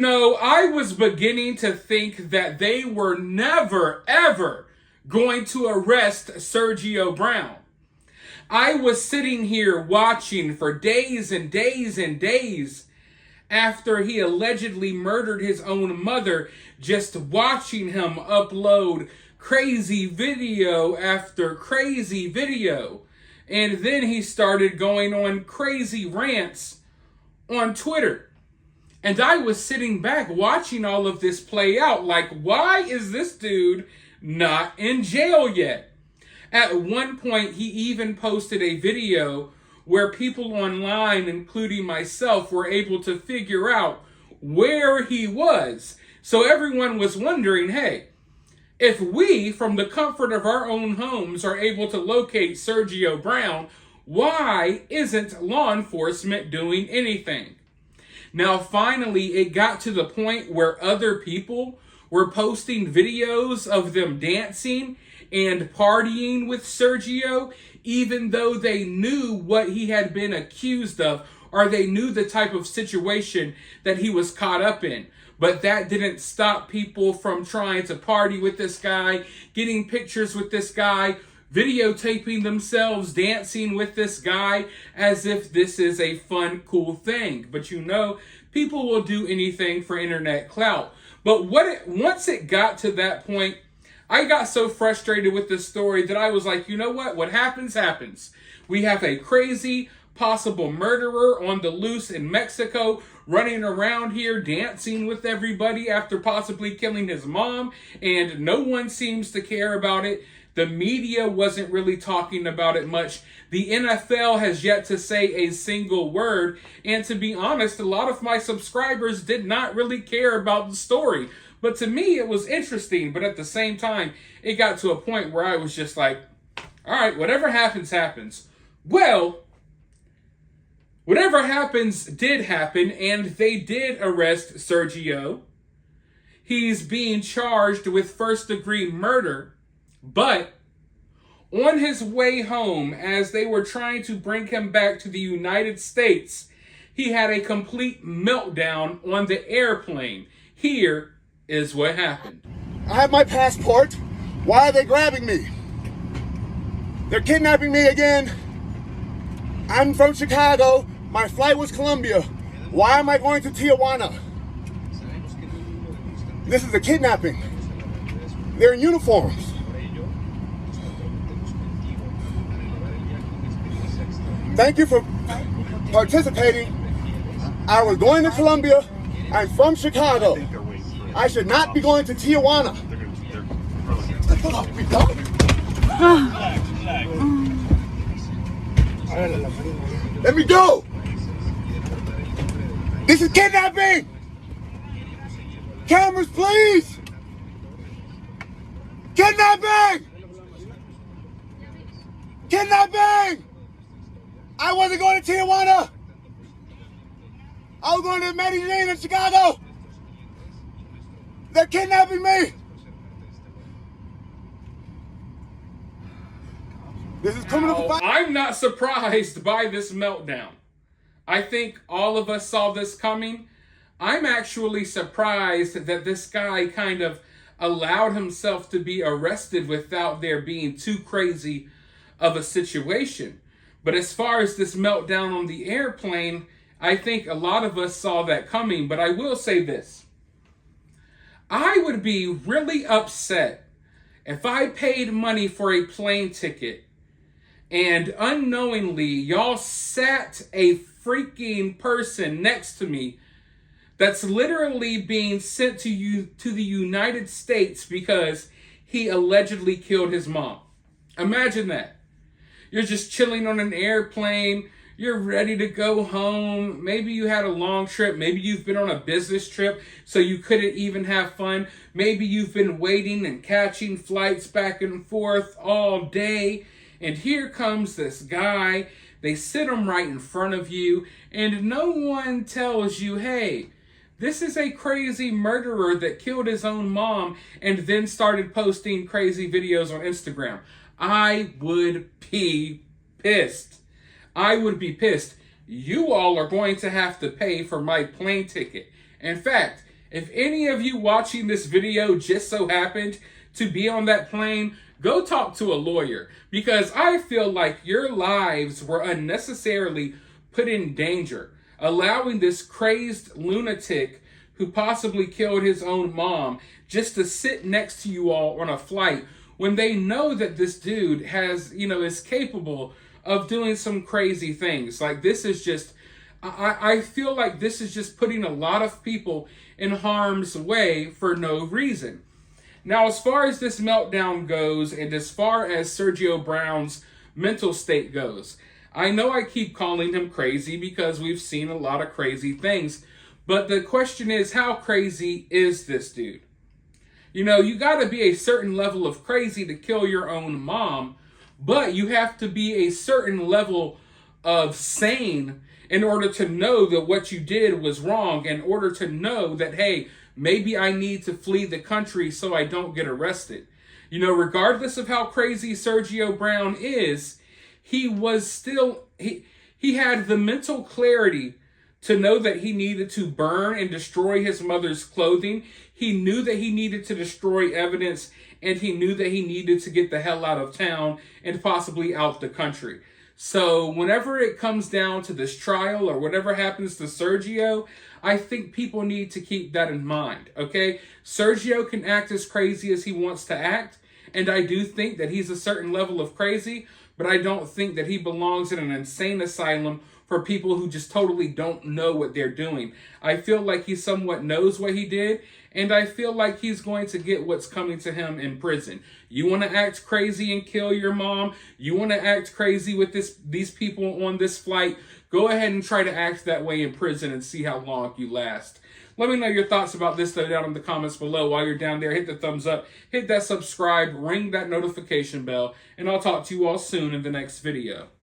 I was beginning to think that they were never, ever going to arrest Sergio Brown. I was sitting here watching for days and days and days after he allegedly murdered his own mother, just watching him upload crazy video after crazy video. And then he started going on crazy rants on Twitter. And I was sitting back watching all of this play out like, why is this dude not in jail yet? At one point, he even posted a video where people online, including myself, were able to figure out where he was. So everyone was wondering, hey, if we, from the comfort of our own homes, are able to locate Sergio Brown, why isn't law enforcement doing anything? Now, finally, it got to the point where other people were posting videos of them dancing and partying with Sergio, even though they knew what he had been accused of, or they knew the type of situation that he was caught up in. But that didn't stop people from trying to party with this guy, getting pictures with this guy, videotaping themselves dancing with this guy as if this is a fun, cool thing. But people will do anything for internet clout. But once it got to that point, I got so frustrated with this story that I was like, you know what? What happens, happens. We have a crazy possible murderer on the loose in Mexico, running around here dancing with everybody after possibly killing his mom, and no one seems to care about it. The media wasn't really talking about it much. The NFL has yet to say a single word, and to be honest, a lot of my subscribers did not really care about the story. But to me, it was interesting, but at the same time, it got to a point where I was just like, all right, whatever happens, happens. Well, whatever happens did happen, and they did arrest Sergio. He's being charged with first-degree murder, but on his way home, as they were trying to bring him back to the United States, he had a complete meltdown on the airplane. Here is what happened. I have my passport. Why are they grabbing me? They're kidnapping me again. I'm from Chicago. My flight was Colombia. Why am I going to Tijuana? This is a kidnapping. They're in uniforms. Thank you for participating. I was going to Colombia. I'm from Chicago. I should not be going to Tijuana. Let me go. This is kidnapping. Cameras, please. Kidnapping. Kidnapping. I wasn't going to Tijuana. I was going to Medellin in Chicago. They're kidnapping me. This is criminal. I'm not surprised by this meltdown. I think all of us saw this coming. I'm actually surprised that this guy kind of allowed himself to be arrested without there being too crazy of a situation. But as far as this meltdown on the airplane, I think a lot of us saw that coming. But I will say this. I would be really upset if I paid money for a plane ticket and unknowingly y'all sat a freaking person next to me that's literally being sent to the United States because he allegedly killed his mom. Imagine that. You're just chilling on an airplane. You're ready to go home. Maybe you had a long trip. Maybe you've been on a business trip, so you couldn't even have fun. Maybe you've been waiting and catching flights back and forth all day. And here comes this guy. They sit him right in front of you, and no one tells you, hey, this is a crazy murderer that killed his own mom and then started posting crazy videos on Instagram. I would be pissed. I would be pissed. You all are going to have to pay for my plane ticket. In fact, If any of you watching this video just so happened to be on that plane, go talk to a lawyer, because I feel like your lives were unnecessarily put in danger, allowing this crazed lunatic who possibly killed his own mom just to sit next to you all on a flight when they know that this dude has, is capable of doing some crazy things. Like, this is just, I feel like this is just putting a lot of people in harm's way for no reason. Now, as far as this meltdown goes, and as far as Sergio Brown's mental state goes, I know I keep calling him crazy because we've seen a lot of crazy things, but the question is, how crazy is this dude? You got to be a certain level of crazy to kill your own mom, but you have to be a certain level of sane in order to know that what you did was wrong, in order to know that, hey, maybe I need to flee the country so I don't get arrested. Regardless of how crazy Sergio Brown is, he was still, he had the mental clarity to know that he needed to burn and destroy his mother's clothing. He knew that he needed to destroy evidence, and he knew that he needed to get the hell out of town and possibly out the country. So whenever it comes down to this trial or whatever happens to Sergio, I think people need to keep that in mind, okay? Sergio can act as crazy as he wants to act, and I do think that he's a certain level of crazy, but I don't think that he belongs in an insane asylum for people who just totally don't know what they're doing. I feel like he somewhat knows what he did, and I feel like he's going to get what's coming to him in prison. You want to act crazy and kill your mom? You want to act crazy with these people on this flight? Go ahead and try to act that way in prison and see how long you last. Let me know your thoughts about this down in the comments below. While you're down there, hit the thumbs up, hit that subscribe, ring that notification bell, and I'll talk to you all soon in the next video.